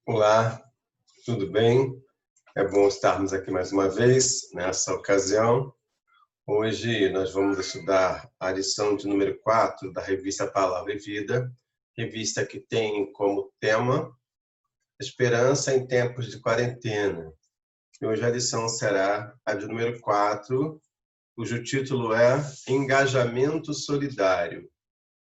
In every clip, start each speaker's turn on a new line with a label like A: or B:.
A: Olá, tudo bem? É bom estarmos aqui mais uma vez nessa ocasião. Hoje nós vamos estudar a lição de número 4 da revista Palavra e Vida, revista que tem como tema Esperança em Tempos de Quarentena. E hoje a lição será a de número 4, cujo título é Engajamento Solidário.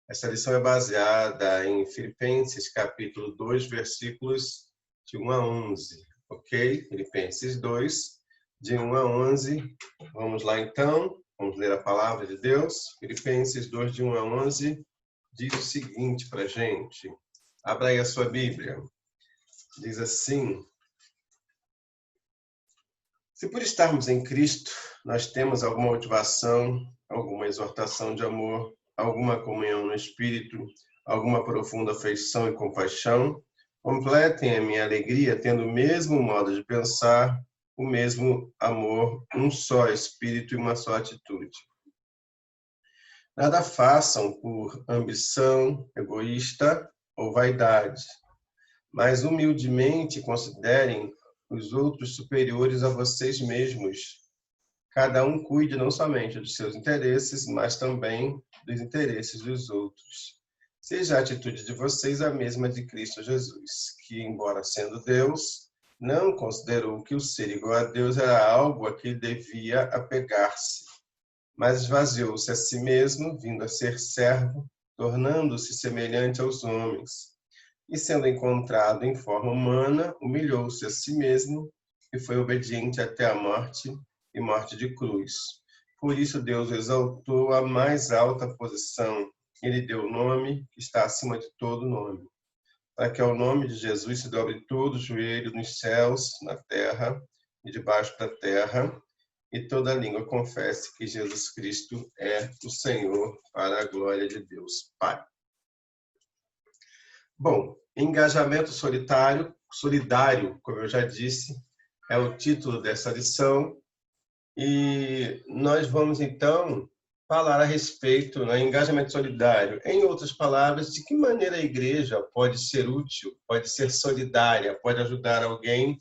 A: Essa lição é baseada em Filipenses capítulo 2, versículos de 1 a 11, ok? Filipenses 2, de 1 a 11. Vamos lá então, vamos ler a palavra de Deus. Filipenses 2, de 1 a 11, diz o seguinte para a gente. Abra aí a sua Bíblia. Diz assim: se por estarmos em Cristo, nós temos alguma motivação, alguma exortação de amor, alguma comunhão no Espírito, alguma profunda afeição e compaixão, completem a minha alegria tendo o mesmo modo de pensar, o mesmo amor, um só Espírito e uma só atitude. Nada façam por ambição egoísta ou vaidade, mas humildemente considerem os outros superiores a vocês mesmos. Cada um cuide não somente dos seus interesses, mas também dos interesses dos outros. Seja a atitude de vocês a mesma de Cristo Jesus, que, embora sendo Deus, não considerou que o ser igual a Deus era algo a que devia apegar-se, mas esvaziou-se a si mesmo, vindo a ser servo, tornando-se semelhante aos homens. E sendo encontrado em forma humana, humilhou-se a si mesmo e foi obediente até a morte e morte de cruz. Por isso Deus o exaltou à mais alta posição. Ele deu o nome que está acima de todo nome, para que ao nome de Jesus se dobre todo o joelho nos céus, na terra e debaixo da terra, e toda língua confesse que Jesus Cristo é o Senhor, para a glória de Deus Pai. Bom, engajamento solidário, como eu já disse, é o título dessa lição, e nós vamos então falar a respeito do engajamento solidário. Em outras palavras, de que maneira a igreja pode ser útil, pode ser solidária, pode ajudar alguém,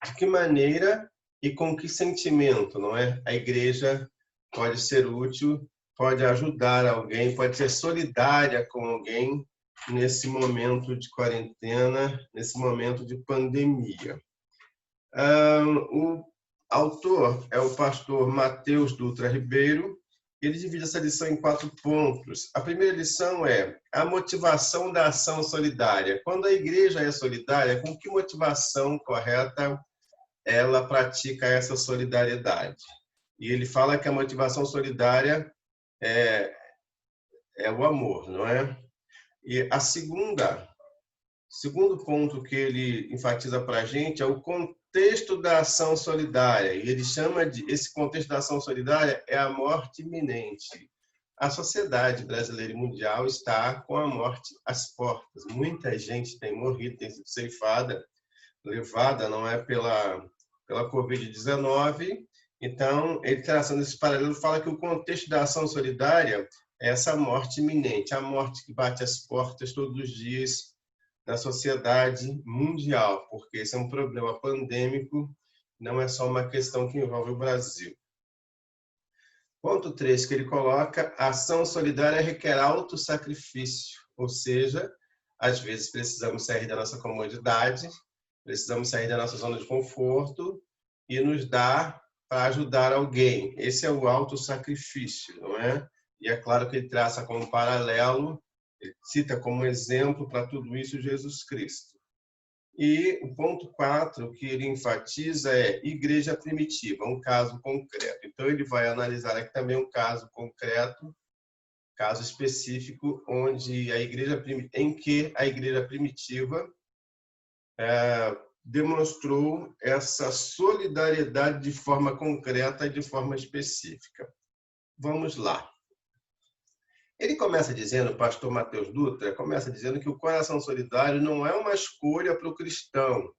A: de que maneira e com que sentimento, não é? A igreja pode ser útil, pode ajudar alguém, pode ser solidária com alguém nesse momento de quarentena, nesse momento de pandemia. O autor é o pastor Mateus Dutra Ribeiro. Ele divide essa lição em 4 pontos. A primeira lição é a motivação da ação solidária. Quando a igreja é solidária, com que motivação correta ela pratica essa solidariedade? E ele fala que a motivação solidária é o amor, não é? E segundo ponto que ele enfatiza para a gente é o contexto da ação solidária. E ele chama esse contexto da ação solidária é a morte iminente. A sociedade brasileira e mundial está com a morte às portas. Muita gente tem morrido, tem sido ceifada, levada, não é, pela Covid-19. Então, ele traçando esse paralelo, fala que o contexto da ação solidária é essa morte iminente, a morte que bate às portas todos os dias da sociedade mundial, porque esse é um problema pandêmico, não é só uma questão que envolve o Brasil. Ponto 3 que ele coloca, a ação solidária requer autossacrifício, ou seja, às vezes precisamos sair da nossa comodidade, precisamos sair da nossa zona de conforto e nos dar para ajudar alguém. Esse é o autossacrifício, não é? E é claro que ele traça como paralelo, ele cita como exemplo para tudo isso Jesus Cristo. E o ponto 4 que ele enfatiza é igreja primitiva, um caso concreto. Então ele vai analisar aqui também um caso concreto, caso específico, em que a igreja primitiva demonstrou essa solidariedade de forma concreta e de forma específica. Vamos lá. Ele começa dizendo, o pastor Mateus Dutra, começa dizendo que o coração solidário não é uma escolha para o cristão.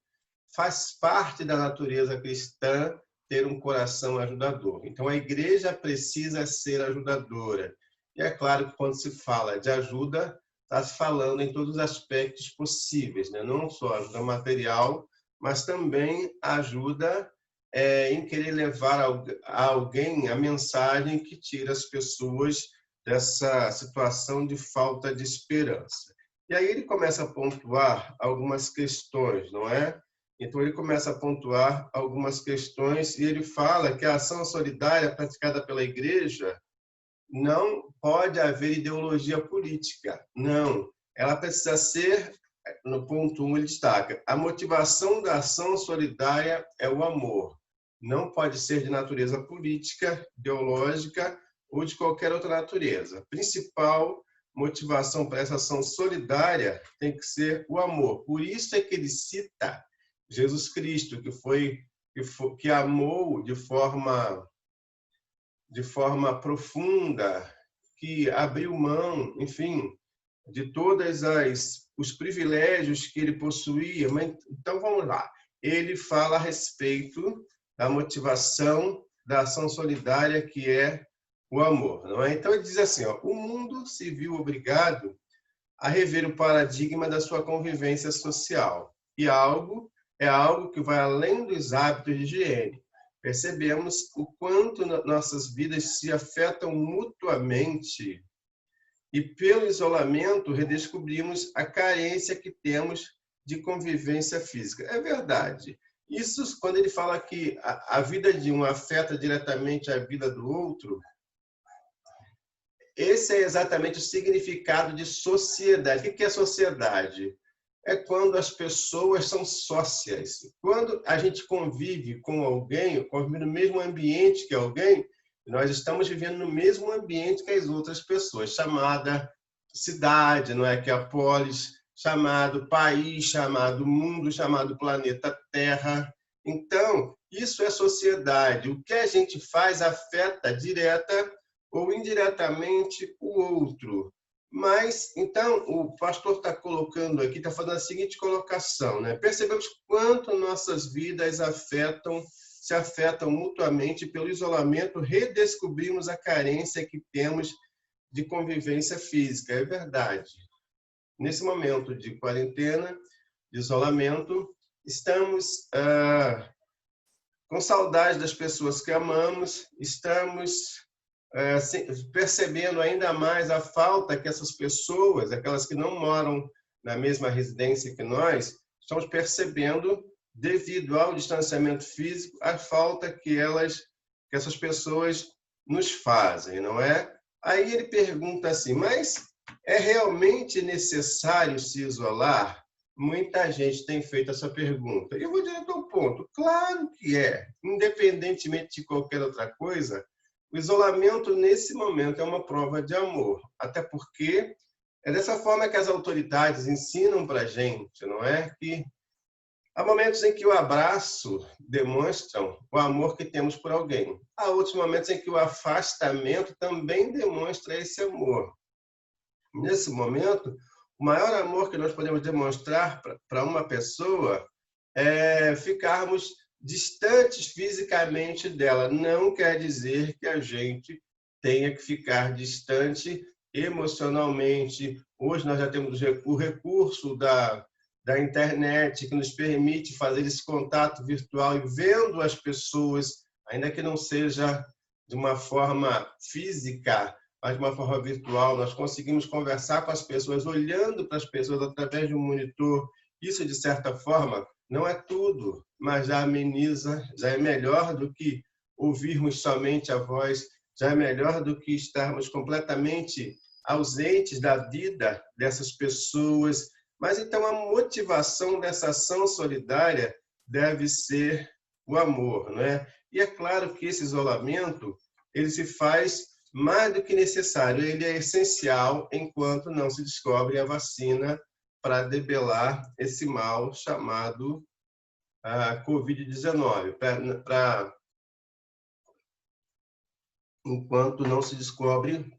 A: Faz parte da natureza cristã ter um coração ajudador. Então, a igreja precisa ser ajudadora. E é claro que quando se fala de ajuda, está falando em todos os aspectos possíveis, né? Não só ajuda material, mas também ajuda em querer levar a alguém a mensagem que tira as pessoas dessa situação de falta de esperança. E aí ele começa a pontuar algumas questões, não é? Então ele começa a pontuar algumas questões e ele fala que a ação solidária praticada pela igreja não pode haver ideologia política, não. Ela precisa ser, no ponto 1 ele destaca, a motivação da ação solidária é o amor. Não pode ser de natureza política, ideológica ou de qualquer outra natureza. A principal motivação para essa ação solidária tem que ser o amor. Por isso é que ele cita Jesus Cristo, que amou de forma profunda, que abriu mão, enfim, de todas os privilégios que ele possuía. Mas, então vamos lá. Ele fala a respeito da motivação da ação solidária, que é o amor, não é? Então ele diz assim, ó, o mundo se viu obrigado a rever o paradigma da sua convivência social. E é algo que vai além dos hábitos de higiene. Percebemos o quanto nossas vidas se afetam mutuamente e, pelo isolamento, redescobrimos a carência que temos de convivência física. É verdade. Isso, quando ele fala que a vida de um afeta diretamente a vida do outro, esse é exatamente o significado de sociedade. O que é sociedade? É quando as pessoas são sócias. Quando a gente convive com alguém, convive no mesmo ambiente que alguém, nós estamos vivendo no mesmo ambiente que as outras pessoas, chamada cidade, não é? Que é a polis, chamado país, chamado mundo, chamado planeta Terra. Então, isso é sociedade. O que a gente faz afeta direta ou indiretamente o outro. Mas, então, o pastor está colocando aqui, está fazendo a seguinte colocação, né? Percebemos quanto nossas vidas se afetam mutuamente pelo isolamento, redescobrimos a carência que temos de convivência física. É verdade. Nesse momento de quarentena, de isolamento, estamos com saudade das pessoas que amamos, estamos percebendo ainda mais a falta que essas pessoas, aquelas que não moram na mesma residência que nós, estamos percebendo, devido ao distanciamento físico, a falta que essas pessoas nos fazem, não é? Aí ele pergunta assim, mas é realmente necessário se isolar? Muita gente tem feito essa pergunta. Eu vou direto ao ponto. Claro que é. Independentemente de qualquer outra coisa, o isolamento, nesse momento, é uma prova de amor. Até porque é dessa forma que as autoridades ensinam para a gente, não é? Que há momentos em que o abraço demonstra o amor que temos por alguém. Há outros momentos em que o afastamento também demonstra esse amor. Nesse momento, o maior amor que nós podemos demonstrar para uma pessoa é ficarmos distantes fisicamente dela. Não quer dizer que a gente tenha que ficar distante emocionalmente. Hoje nós já temos o recurso da internet que nos permite fazer esse contato virtual e vendo as pessoas, ainda que não seja de uma forma física, mas de uma forma virtual, nós conseguimos conversar com as pessoas, olhando para as pessoas através de um monitor. Isso, de certa forma, não é tudo, mas já ameniza, já é melhor do que ouvirmos somente a voz, já é melhor do que estarmos completamente ausentes da vida dessas pessoas. Mas então a motivação dessa ação solidária deve ser o amor, não é? E é claro que esse isolamento, ele se faz mais do que necessário, ele é essencial enquanto não se descobre a vacina para debelar esse mal chamado Covid-19, enquanto não se descobre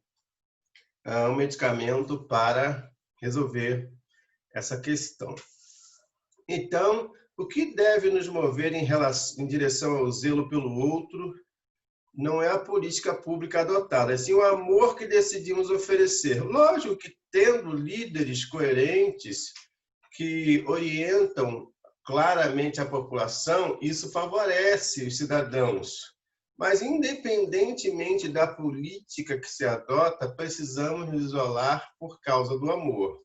A: um medicamento para resolver essa questão. Então, o que deve nos mover em direção ao zelo pelo outro não é a política pública adotada, é sim o amor que decidimos oferecer. Lógico que tendo líderes coerentes que orientam claramente a população, isso favorece os cidadãos. Mas, independentemente da política que se adota, precisamos nos isolar por causa do amor.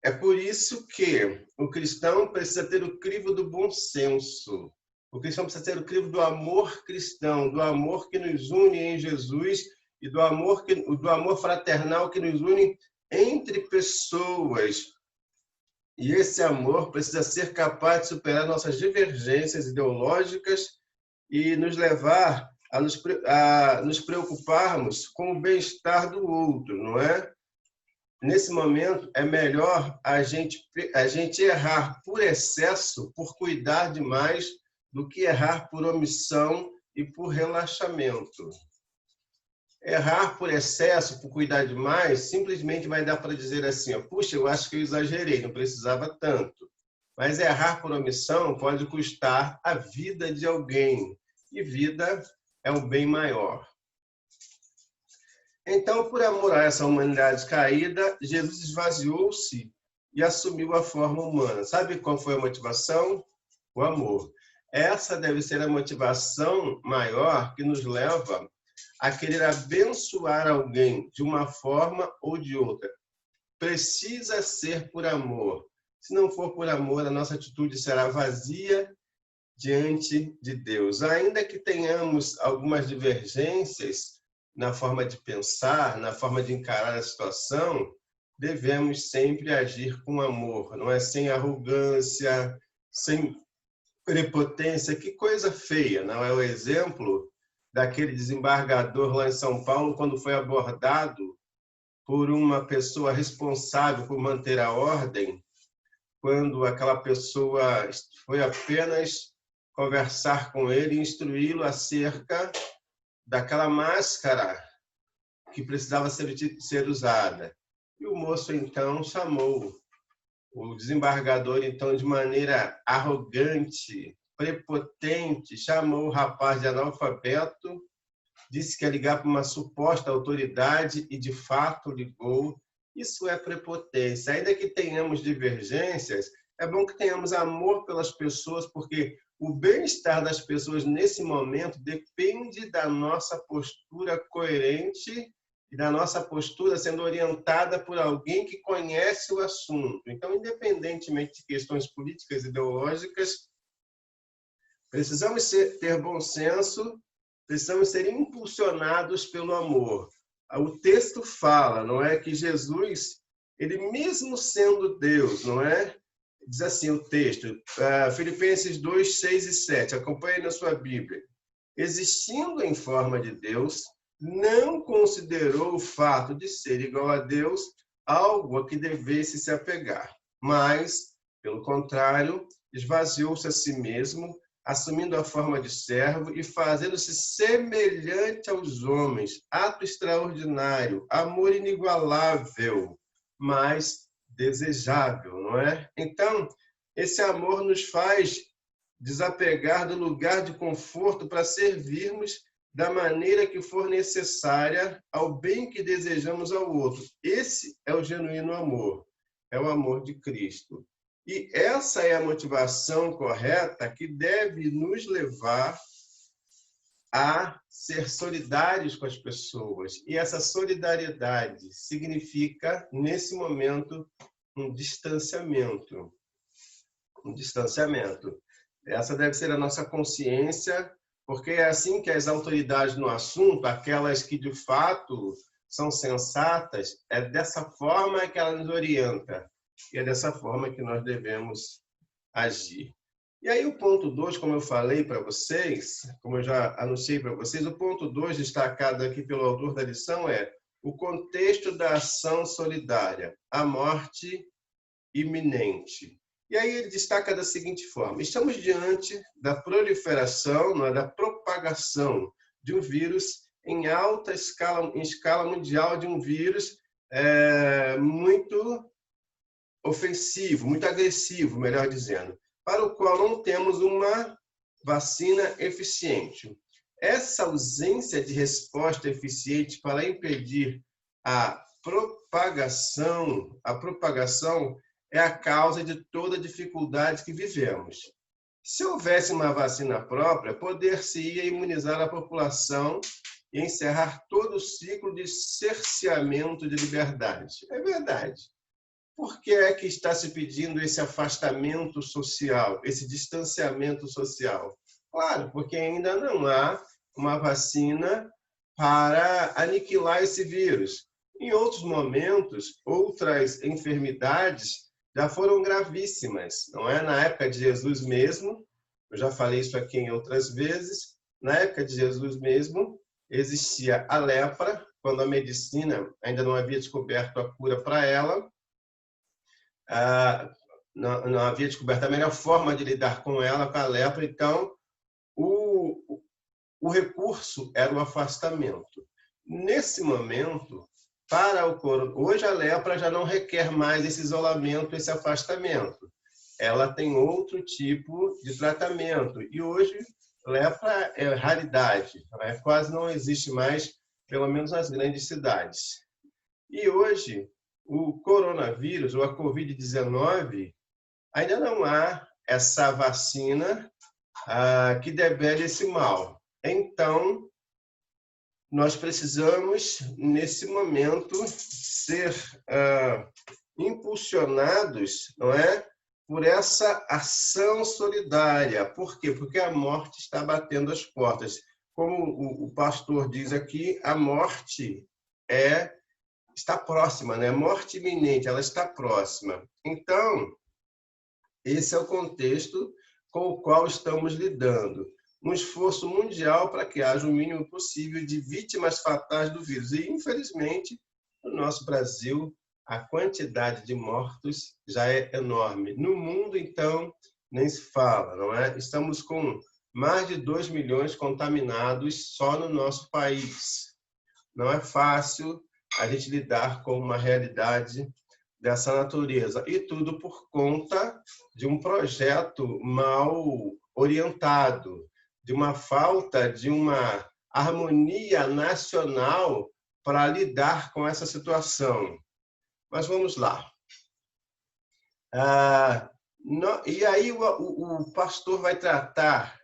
A: É por isso que o cristão precisa ter o crivo do bom senso. O cristão precisa ter o crivo do amor cristão, do amor que nos une em Jesus e do amor fraternal que nos une entre pessoas. E esse amor precisa ser capaz de superar nossas divergências ideológicas e nos levar a nos preocuparmos com o bem-estar do outro, não é? Nesse momento, é melhor a gente errar por excesso, por cuidar demais, do que errar por omissão e por relaxamento. Errar por excesso, por cuidar demais, simplesmente vai dar para dizer assim, puxa, eu acho que eu exagerei, não precisava tanto. Mas errar por omissão pode custar a vida de alguém. E vida é um bem maior. Então, por amor a essa humanidade caída, Jesus esvaziou-se e assumiu a forma humana. Sabe qual foi a motivação? O amor. Essa deve ser a motivação maior que nos leva a querer abençoar alguém de uma forma ou de outra. Precisa ser por amor. Se não for por amor, a nossa atitude será vazia diante de Deus. Ainda que tenhamos algumas divergências na forma de pensar, na forma de encarar a situação, devemos sempre agir com amor, não é? Sem arrogância, sem prepotência. Que coisa feia, não é? O exemplo daquele desembargador lá em São Paulo, quando foi abordado por uma pessoa responsável por manter a ordem, quando aquela pessoa foi apenas conversar com ele e instruí-lo acerca daquela máscara que precisava ser usada. E o moço, então, chamou o desembargador, então, de maneira arrogante, prepotente, chamou o rapaz de analfabeto, disse que ia ligar para uma suposta autoridade e, de fato, ligou. Isso é prepotência. Ainda que tenhamos divergências, é bom que tenhamos amor pelas pessoas, porque o bem-estar das pessoas nesse momento depende da nossa postura coerente e da nossa postura sendo orientada por alguém que conhece o assunto. Então, independentemente de questões políticas e ideológicas, precisamos ter bom senso, precisamos ser impulsionados pelo amor. O texto fala, não é, que Jesus, ele mesmo sendo Deus, não é? Diz assim o texto, Filipenses 2, 6 e 7, acompanhe na sua Bíblia. Existindo em forma de Deus, não considerou o fato de ser igual a Deus algo a que devesse se apegar, mas, pelo contrário, esvaziou-se a si mesmo, assumindo a forma de servo e fazendo-se semelhante aos homens, ato extraordinário, amor inigualável, mas desejável, não é? Então, esse amor nos faz desapegar do lugar de conforto para servirmos da maneira que for necessária ao bem que desejamos ao outro. Esse é o genuíno amor, é o amor de Cristo. E essa é a motivação correta que deve nos levar a ser solidários com as pessoas. E essa solidariedade significa, nesse momento, um distanciamento. Um distanciamento. Essa deve ser a nossa consciência, porque é assim que as autoridades no assunto, aquelas que de fato são sensatas, é dessa forma que ela nos orienta. E é dessa forma que nós devemos agir. E aí o ponto 2, como eu falei para vocês, como eu já anunciei para vocês, o ponto 2 destacado aqui pelo autor da lição é o contexto da ação solidária, a morte iminente. E aí ele destaca da seguinte forma: estamos diante da proliferação, não é, da propagação de um vírus em alta escala, em escala mundial, de um vírus muito ofensivo, muito agressivo, melhor dizendo, para o qual não temos uma vacina eficiente. essa ausência de resposta eficiente para impedir a propagação é a causa de toda a dificuldade que vivemos. Se houvesse uma vacina própria, poder-se-ia imunizar a população e encerrar todo o ciclo de cerceamento de liberdade. É verdade. Por que é que está se pedindo esse afastamento social, esse distanciamento social? Claro, porque ainda não há uma vacina para aniquilar esse vírus. Em outros momentos, outras enfermidades já foram gravíssimas, não é? Na época de Jesus mesmo, eu já falei isso aqui em outras vezes, na época de Jesus mesmo, existia a lepra, quando a medicina ainda não havia descoberto a cura para ela, não havia descoberto a melhor forma de lidar com ela, com a lepra, então o recurso era o afastamento. Nesse momento, hoje a lepra já não requer mais esse isolamento, esse afastamento. Ela tem outro tipo de tratamento. E hoje, lepra é raridade, quase não existe mais, pelo menos nas grandes cidades. E hoje, o coronavírus, ou a Covid-19, ainda não há essa vacina que debele esse mal. Então, nós precisamos, nesse momento, ser impulsionados, não é, por essa ação solidária. Por quê? Porque a morte está batendo as portas. Como o pastor diz aqui, a morte está próxima, né? Morte iminente, ela está próxima. Então, esse é o contexto com o qual estamos lidando. Um esforço mundial para que haja o mínimo possível de vítimas fatais do vírus. E, infelizmente, no nosso Brasil, a quantidade de mortos já é enorme. No mundo, então, nem se fala, não é? Estamos com mais de 2 milhões contaminados só no nosso país. Não é fácil a gente lidar com uma realidade dessa natureza. E tudo por conta de um projeto mal orientado, de uma falta de uma harmonia nacional para lidar com essa situação. Mas vamos lá. E aí o pastor vai tratar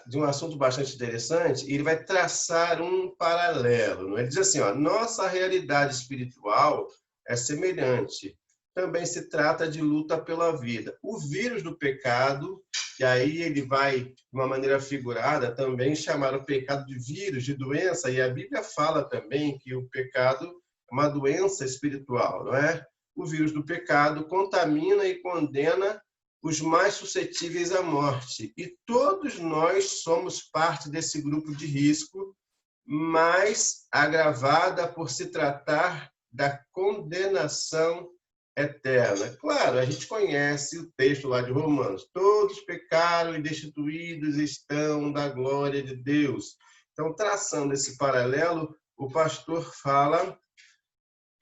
A: de um assunto bastante interessante, e ele vai traçar um paralelo. Ele diz assim, nossa realidade espiritual é semelhante. Também se trata de luta pela vida. O vírus do pecado, e aí ele vai, de uma maneira figurada, também chamar o pecado de vírus, de doença, e a Bíblia fala também que o pecado é uma doença espiritual, não é? O vírus do pecado contamina e condena os mais suscetíveis à morte. E todos nós somos parte desse grupo de risco, mas agravada por se tratar da condenação eterna. Claro, a gente conhece o texto lá de Romanos. Todos pecaram e destituídos estão da glória de Deus. Então, traçando esse paralelo, o pastor fala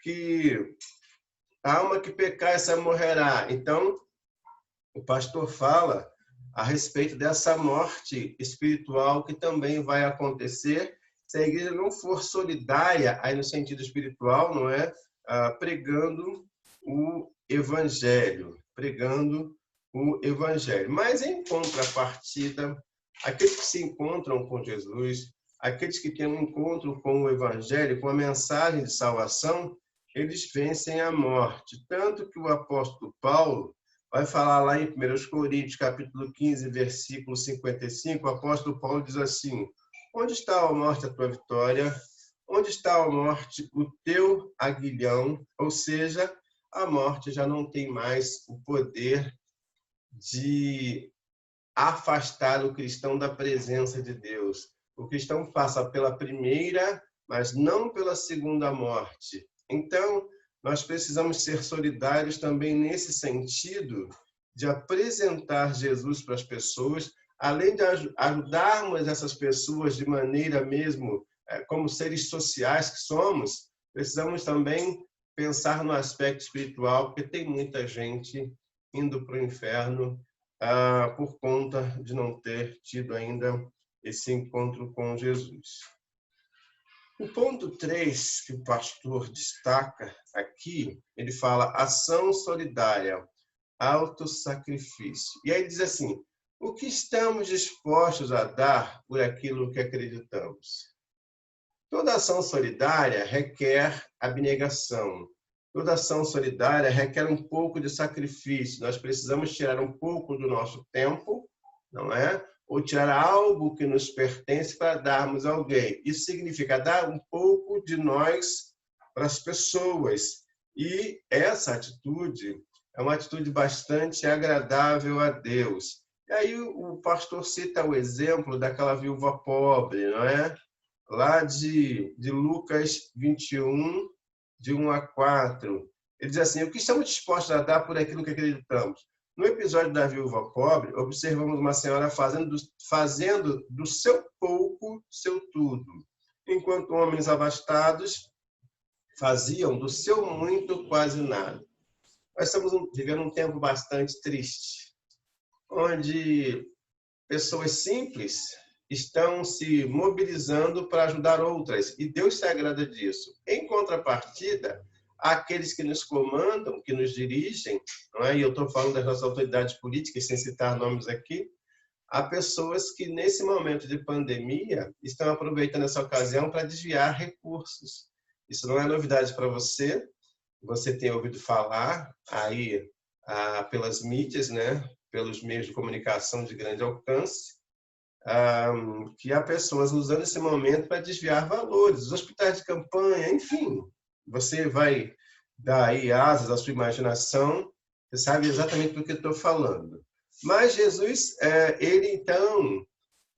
A: que a alma que pecar, essa morrerá. Então, o pastor fala a respeito dessa morte espiritual que também vai acontecer se a igreja não for solidária aí no sentido espiritual, não é? Pregando o evangelho, Mas em contrapartida, aqueles que se encontram com Jesus, aqueles que têm um encontro com o evangelho, com a mensagem de salvação, eles vencem a morte. Tanto que o apóstolo Paulo vai falar lá em 1 Coríntios, capítulo 15, versículo 55, o apóstolo Paulo diz assim, onde está a morte a tua vitória? Onde está a morte o teu aguilhão? Ou seja, a morte já não tem mais o poder de afastar o cristão da presença de Deus. O cristão passa pela primeira, mas não pela segunda morte. Então, nós precisamos ser solidários também nesse sentido de apresentar Jesus para as pessoas, além de ajudarmos essas pessoas de maneira mesmo, como seres sociais que somos, precisamos também pensar no aspecto espiritual, porque tem muita gente indo para o inferno por conta de não ter tido ainda esse encontro com Jesus. O ponto 3 que o pastor destaca aqui, ele fala ação solidária, autossacrifício. E aí ele diz assim, o que estamos dispostos a dar por aquilo que acreditamos? Toda ação solidária requer abnegação. Toda ação solidária requer um pouco de sacrifício. Nós precisamos tirar um pouco do nosso tempo, não é? Ou tirar algo que nos pertence para darmos a alguém. Isso significa dar um pouco de nós para as pessoas. E essa atitude é uma atitude bastante agradável a Deus. E aí o pastor cita o exemplo daquela viúva pobre, não é? Lá de Lucas 21, de 1 a 4. Ele diz assim, o que estamos dispostos a dar por aquilo que acreditamos? No episódio da viúva pobre, observamos uma senhora fazendo do seu pouco seu tudo, enquanto homens abastados faziam do seu muito quase nada. Nós estamos vivendo um tempo bastante triste, onde pessoas simples estão se mobilizando para ajudar outras, e Deus se agrada disso. Em contrapartida, aqueles que nos comandam, que nos dirigem, não é? E eu estou falando das nossas autoridades políticas, sem citar nomes aqui, há pessoas que, nesse momento de pandemia, estão aproveitando essa ocasião para desviar recursos. Isso não é novidade para você, você tem ouvido falar aí pelas mídias, né? Pelos meios de comunicação de grande alcance, que há pessoas usando esse momento para desviar valores, os hospitais de campanha, enfim. Você vai dar aí asas à sua imaginação, você sabe exatamente do que estou falando. Mas Jesus,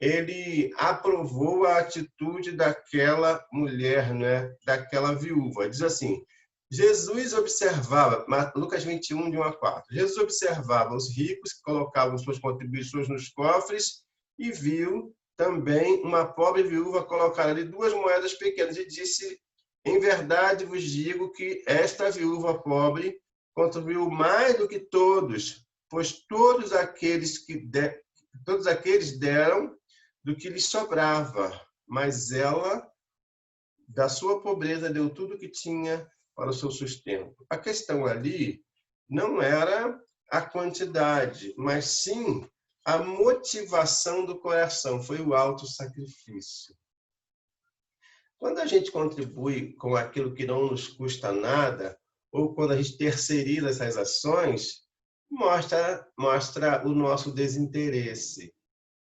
A: ele aprovou a atitude daquela mulher, né? Daquela viúva. Diz assim, Jesus observava, Lucas 21, de 1 a 4, Jesus observava os ricos que colocavam suas contribuições nos cofres e viu também uma pobre viúva colocar ali 2 moedas pequenas e disse, em verdade vos digo que esta viúva pobre contribuiu mais do que todos, pois todos aqueles deram do que lhes sobrava, mas ela, da sua pobreza, deu tudo o que tinha para o seu sustento. A questão ali não era a quantidade, mas sim a motivação do coração, foi o autossacrifício. Quando a gente contribui com aquilo que não nos custa nada, ou quando a gente terceiriza essas ações, mostra o nosso desinteresse.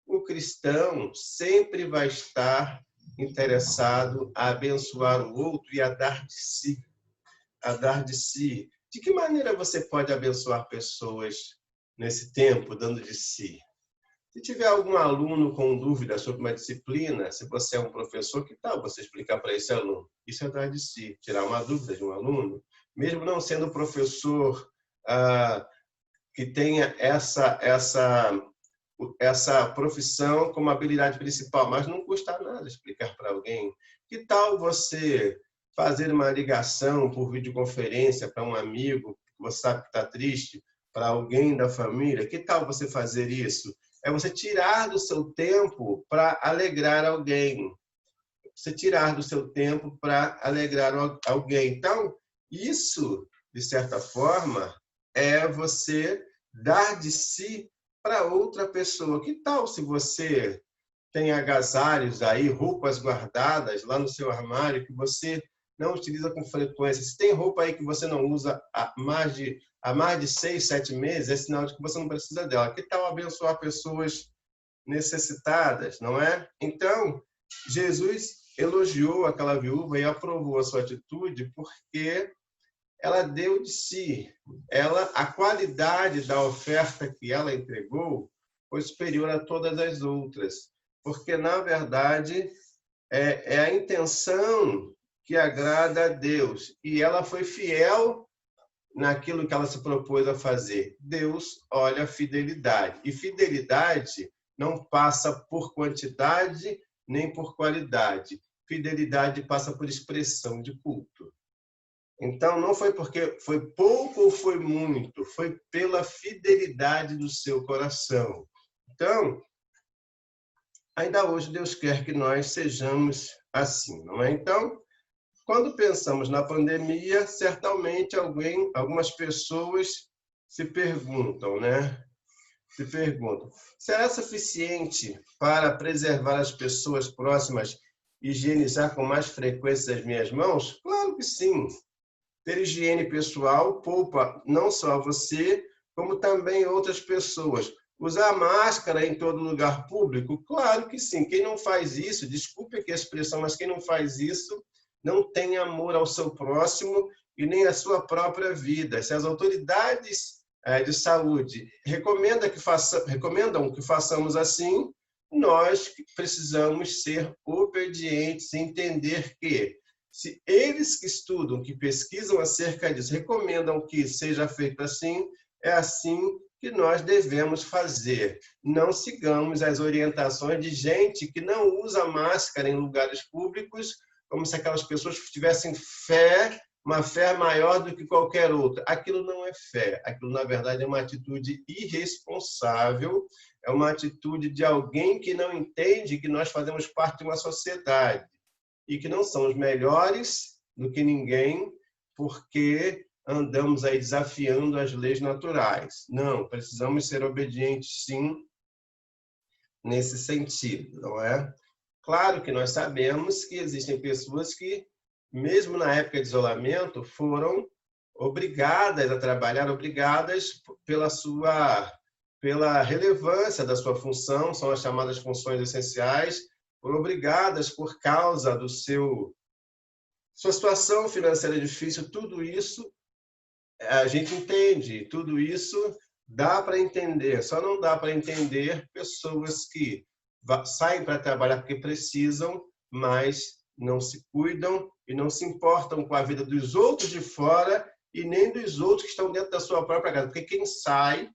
A: O cristão sempre vai estar interessado a abençoar o outro e a dar de si. A dar de si. De que maneira você pode abençoar pessoas nesse tempo, dando de si? Se tiver algum aluno com dúvida sobre uma disciplina, se você é um professor, que tal você explicar para esse aluno? Isso é dar de si, tirar uma dúvida de um aluno, mesmo não sendo professor que tenha essa profissão como habilidade principal, mas não custa nada explicar para alguém. Que tal você fazer uma ligação por videoconferência para um amigo que você sabe que está triste, para alguém da família? Que tal você fazer isso? É você tirar do seu tempo para alegrar alguém. Você tirar do seu tempo para alegrar alguém. Então, isso, de certa forma, é você dar de si para outra pessoa. Que tal se você tem agasalhos aí, roupas guardadas lá no seu armário que você não utiliza com frequência? Se tem roupa aí que você não usa há mais de 6, 7 meses, é sinal de que você não precisa dela. Que tal abençoar pessoas necessitadas, não é? Então, Jesus elogiou aquela viúva e aprovou a sua atitude porque ela deu de si. A qualidade da oferta que ela entregou foi superior a todas as outras, porque, na verdade, é a intenção que agrada a Deus. E ela foi fiel naquilo que ela se propôs a fazer. Deus olha a fidelidade. E fidelidade não passa por quantidade nem por qualidade. Fidelidade passa por expressão de culto. Então, não foi porque foi pouco ou foi muito, foi pela fidelidade do seu coração. Então, ainda hoje Deus quer que nós sejamos assim, não é? Então, quando pensamos na pandemia, certamente algumas pessoas se perguntam, né? Se perguntam, será suficiente para preservar as pessoas próximas higienizar com mais frequência as minhas mãos? Claro que sim. Ter higiene pessoal poupa não só você, como também outras pessoas. Usar máscara em todo lugar público? Claro que sim. Quem não faz isso, desculpe aqui a expressão, mas quem não faz isso não tem amor ao seu próximo e nem à sua própria vida. Se as autoridades de saúde recomendam que façamos assim, nós precisamos ser obedientes e entender que, se eles que estudam, que pesquisam acerca disso, recomendam que seja feito assim, é assim que nós devemos fazer. Não sigamos as orientações de gente que não usa máscara em lugares públicos, como se aquelas pessoas tivessem fé, uma fé maior do que qualquer outra. Aquilo não é fé, aquilo, na verdade, é uma atitude irresponsável, é uma atitude de alguém que não entende que nós fazemos parte de uma sociedade e que não somos melhores do que ninguém porque andamos aí desafiando as leis naturais. Não, precisamos ser obedientes, sim, nesse sentido, não é? Claro que nós sabemos que existem pessoas que, mesmo na época de isolamento, foram obrigadas a trabalhar, obrigadas pela relevância da sua função, são as chamadas funções essenciais, foram obrigadas por causa sua situação financeira difícil. Tudo isso a gente entende, tudo isso dá para entender, só não dá para entender pessoas que saem para trabalhar porque precisam, mas não se cuidam e não se importam com a vida dos outros de fora e nem dos outros que estão dentro da sua própria casa, porque quem sai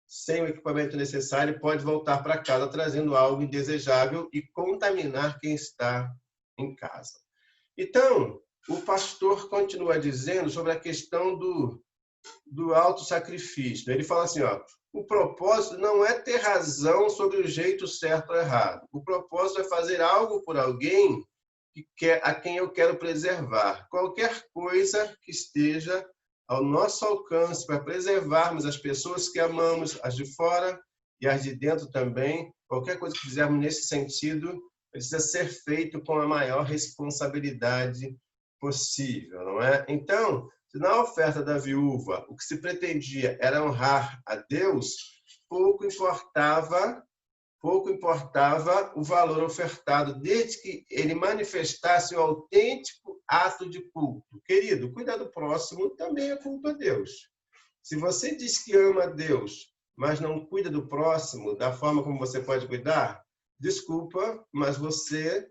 A: sem o equipamento necessário pode voltar para casa trazendo algo indesejável e contaminar quem está em casa. Então, o pastor continua dizendo sobre a questão do autossacrifício. Ele fala assim, ó, o propósito não é ter razão sobre o jeito certo ou errado. O propósito é fazer algo por alguém a quem eu quero preservar. Qualquer coisa que esteja ao nosso alcance para preservarmos as pessoas que amamos, as de fora e as de dentro também, qualquer coisa que fizermos nesse sentido, precisa ser feito com a maior responsabilidade possível, não é? Então, se na oferta da viúva o que se pretendia era honrar a Deus, pouco importava o valor ofertado, desde que ele manifestasse um autêntico ato de culto. Querido, cuidar do próximo também é culto a Deus. Se você diz que ama a Deus, mas não cuida do próximo da forma como você pode cuidar, desculpa, mas você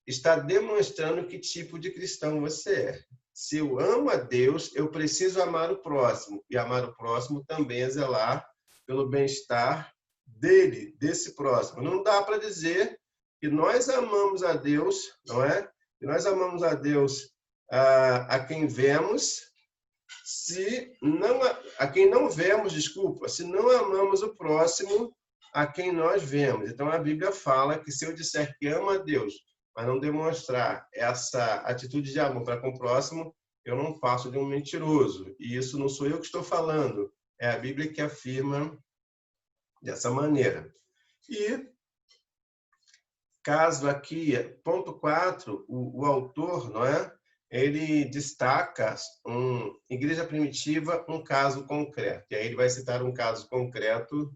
A: está demonstrando que tipo de cristão você é. Se eu amo a Deus, eu preciso amar o próximo. E amar o próximo também é zelar pelo bem-estar dele, desse próximo. Não dá para dizer que nós amamos a Deus, não é? Que nós amamos a Deus a quem vemos, a quem não vemos, desculpa, se não amamos o próximo a quem nós vemos. Então, a Bíblia fala que se eu disser que amo a Deus, mas não demonstrar essa atitude de amor para com o próximo, eu não passo de um mentiroso. E isso não sou eu que estou falando, é a Bíblia que afirma dessa maneira. E, caso aqui, ponto 4, o autor, não é? Ele destaca, igreja primitiva, um caso concreto. E aí ele vai citar um caso concreto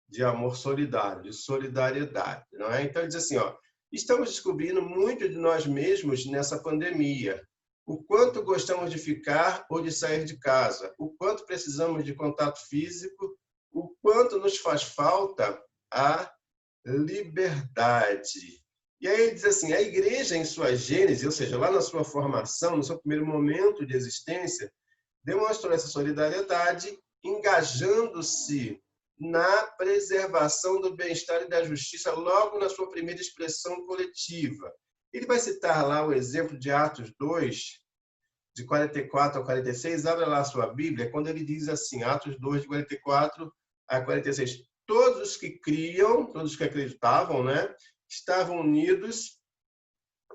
A: de amor solidário, de solidariedade, não é? Então, ele diz assim, ó, estamos descobrindo muito de nós mesmos nessa pandemia. O quanto gostamos de ficar ou de sair de casa, o quanto precisamos de contato físico, o quanto nos faz falta a liberdade. E aí ele diz assim, a igreja em sua gênese, ou seja, lá na sua formação, no seu primeiro momento de existência, demonstrou essa solidariedade, engajando-se na preservação do bem-estar e da justiça logo na sua primeira expressão coletiva. Ele vai citar lá o exemplo de Atos 2, de 44 a 46, abre lá a sua Bíblia, quando ele diz assim, Atos 2, de 44 a 46, todos os que criam, todos os que acreditavam, né, estavam unidos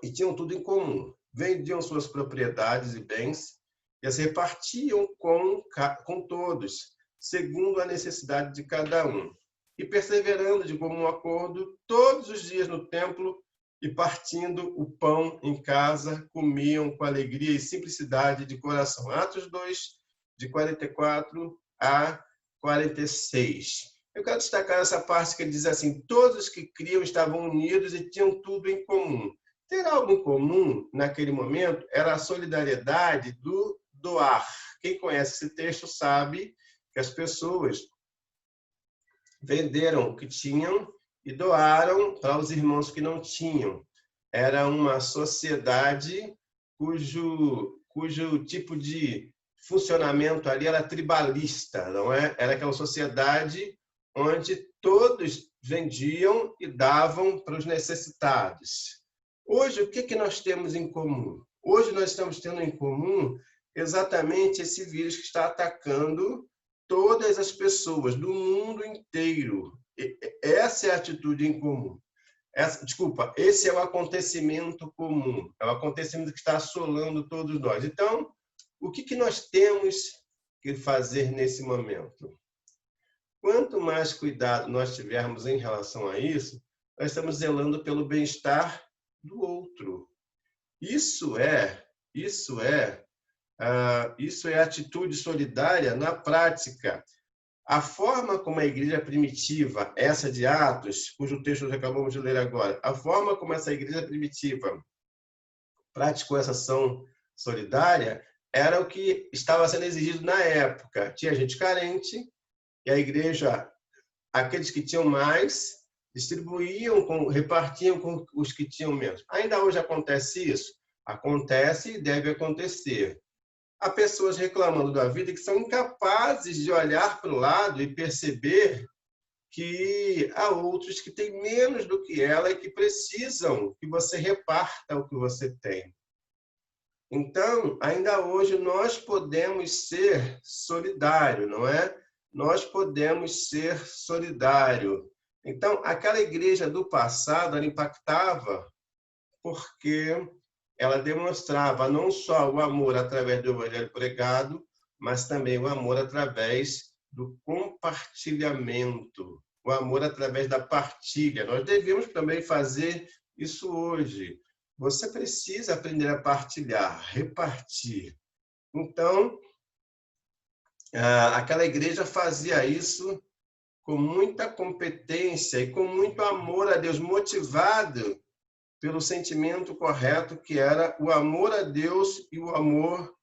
A: e tinham tudo em comum. Vendiam suas propriedades e bens e as repartiam com todos, segundo a necessidade de cada um. E perseverando de comum acordo, todos os dias no templo e partindo o pão em casa, comiam com alegria e simplicidade de coração. Atos 2, de 44 a 46. Eu quero destacar essa parte que ele diz assim: todos os que criam estavam unidos e tinham tudo em comum. Ter algo em comum, naquele momento, era a solidariedade do doar. Quem conhece esse texto sabe que as pessoas venderam o que tinham e doaram para os irmãos que não tinham. Era uma sociedade cujo tipo de funcionamento ali era tribalista, não é? Era aquela sociedade onde todos vendiam e davam para os necessitados. Hoje, o que nós temos em comum? Hoje nós estamos tendo em comum exatamente esse vírus que está atacando todas as pessoas do mundo inteiro. Essa é a atitude em comum. Esse é o acontecimento comum. É o acontecimento que está assolando todos nós. Então, o que nós temos que fazer nesse momento? Quanto mais cuidado nós tivermos em relação a isso, nós estamos zelando pelo bem-estar do outro. Isso é atitude solidária na prática. A forma como a igreja primitiva, essa de Atos, cujo texto nós acabamos de ler agora, a forma como essa igreja primitiva praticou essa ação solidária era o que estava sendo exigido na época. Tinha gente carente e a igreja, aqueles que tinham mais, repartiam com os que tinham menos. Ainda hoje acontece isso? Acontece e deve acontecer. Há pessoas reclamando da vida que são incapazes de olhar para o lado e perceber que há outros que têm menos do que ela e que precisam que você reparta o que você tem. Então, ainda hoje, nós podemos ser solidários, não é? Nós podemos ser solidários. Então, aquela igreja do passado, ela impactava porque ela demonstrava não só o amor através do evangelho pregado, mas também o amor através do compartilhamento, o amor através da partilha. Nós devemos também fazer isso hoje. Você precisa aprender a partilhar, repartir. Então, aquela igreja fazia isso com muita competência e com muito amor a Deus, motivado pelo sentimento correto, que era o amor a Deus e o amor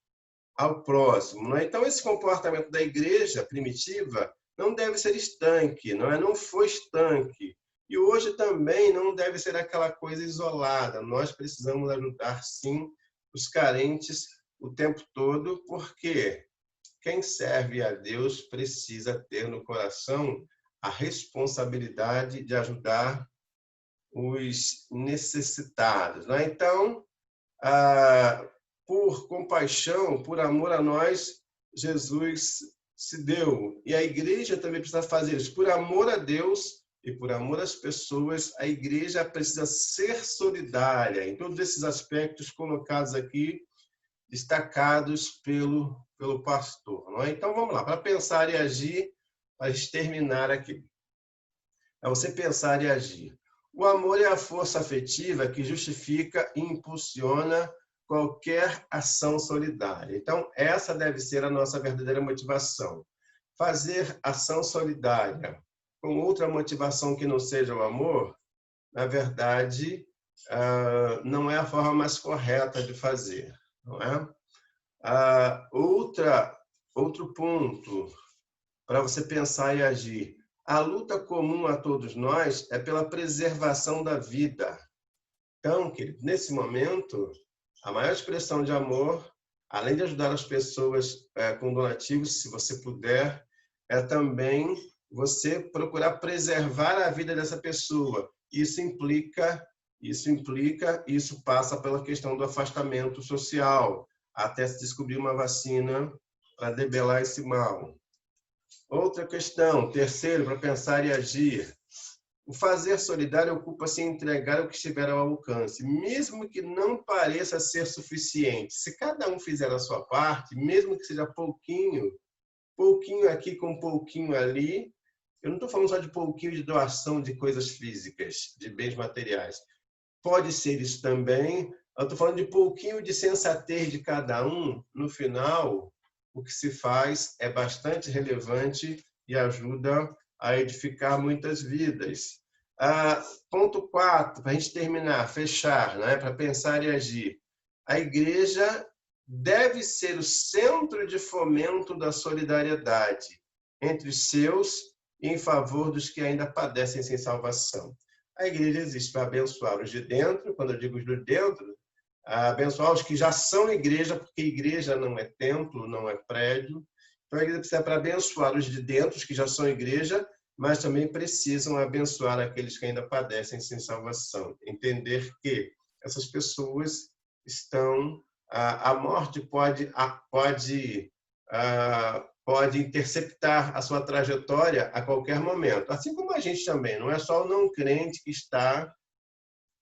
A: ao próximo. Não é? Então, esse comportamento da igreja primitiva não deve ser estanque, não foi estanque. E hoje também não deve ser aquela coisa isolada. Nós precisamos ajudar, sim, os carentes o tempo todo, porque quem serve a Deus precisa ter no coração a responsabilidade de ajudar os necessitados. Né? Então, por compaixão, por amor a nós, Jesus se deu. E a igreja também precisa fazer isso. Por amor a Deus e por amor às pessoas, a igreja precisa ser solidária em todos esses aspectos colocados aqui, destacados pelo pastor. Não é? Então, vamos lá, para pensar e agir, para terminar aqui. É você pensar e agir. O amor é a força afetiva que justifica e impulsiona qualquer ação solidária. Então, essa deve ser a nossa verdadeira motivação. Fazer ação solidária com outra motivação que não seja o amor, na verdade, não é a forma mais correta de fazer. Não é? Outro ponto para você pensar e agir. A luta comum a todos nós é pela preservação da vida. Então, querido, nesse momento, a maior expressão de amor, além de ajudar as pessoas com donativos, se você puder, é também você procurar preservar a vida dessa pessoa. Isso passa pela questão do afastamento social, até se descobrir uma vacina para debelar esse mal. Outra questão, terceiro, para pensar e agir. O fazer solidário ocupa-se em entregar o que estiver ao alcance, mesmo que não pareça ser suficiente. Se cada um fizer a sua parte, mesmo que seja pouquinho, pouquinho aqui com pouquinho ali, eu não estou falando só de pouquinho de doação de coisas físicas, de bens materiais. Pode ser isso também. Eu estou falando de pouquinho de sensatez de cada um. No final, o que se faz é bastante relevante e ajuda a edificar muitas vidas. Ponto 4, para a gente terminar, fechar, né? Para pensar e agir. A igreja deve ser o centro de fomento da solidariedade entre os seus e em favor dos que ainda padecem sem salvação. A igreja existe para abençoar os de dentro, quando eu digo os de dentro, abençoar os que já são igreja, porque igreja não é templo, não é prédio. Então a igreja precisa para abençoar os de dentro, os que já são igreja, mas também precisam abençoar aqueles que ainda padecem sem salvação. Entender que essas pessoas estão... A morte pode interceptar a sua trajetória a qualquer momento. Assim como a gente também, não é só o não crente que está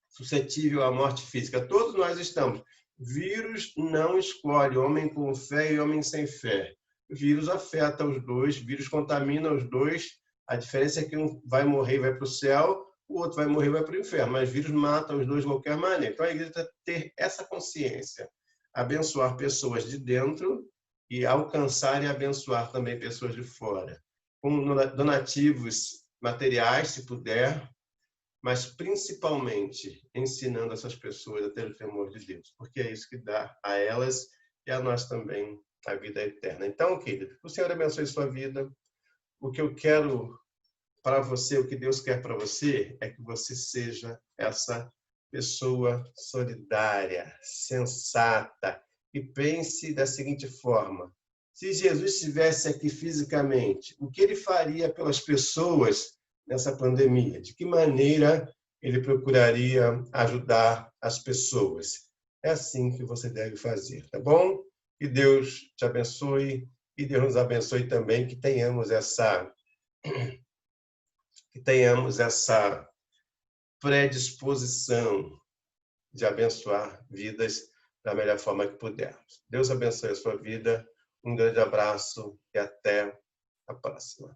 A: suscetível à morte física. Todos nós estamos. Vírus não escolhe homem com fé e homem sem fé. O vírus afeta os dois, o vírus contamina os dois. A diferença é que um vai morrer e vai para o céu, o outro vai morrer e vai para o inferno. Mas o vírus mata os dois de qualquer maneira. Então a igreja tem que ter essa consciência. Abençoar pessoas de dentro e alcançar e abençoar também pessoas de fora. Com donativos materiais, se puder, mas principalmente ensinando essas pessoas a ter o temor de Deus, porque é isso que dá a elas e a nós também a vida eterna. Então, querido, o Senhor abençoe sua vida. O que eu quero para você, o que Deus quer para você, é que você seja essa pessoa solidária, sensata, e pense da seguinte forma: se Jesus estivesse aqui fisicamente, o que ele faria pelas pessoas nessa pandemia? De que maneira ele procuraria ajudar as pessoas? É assim que você deve fazer, tá bom? Que Deus te abençoe e Deus nos abençoe também, que tenhamos essa predisposição de abençoar vidas da melhor forma que pudermos. Deus abençoe a sua vida. Um grande abraço e até a próxima.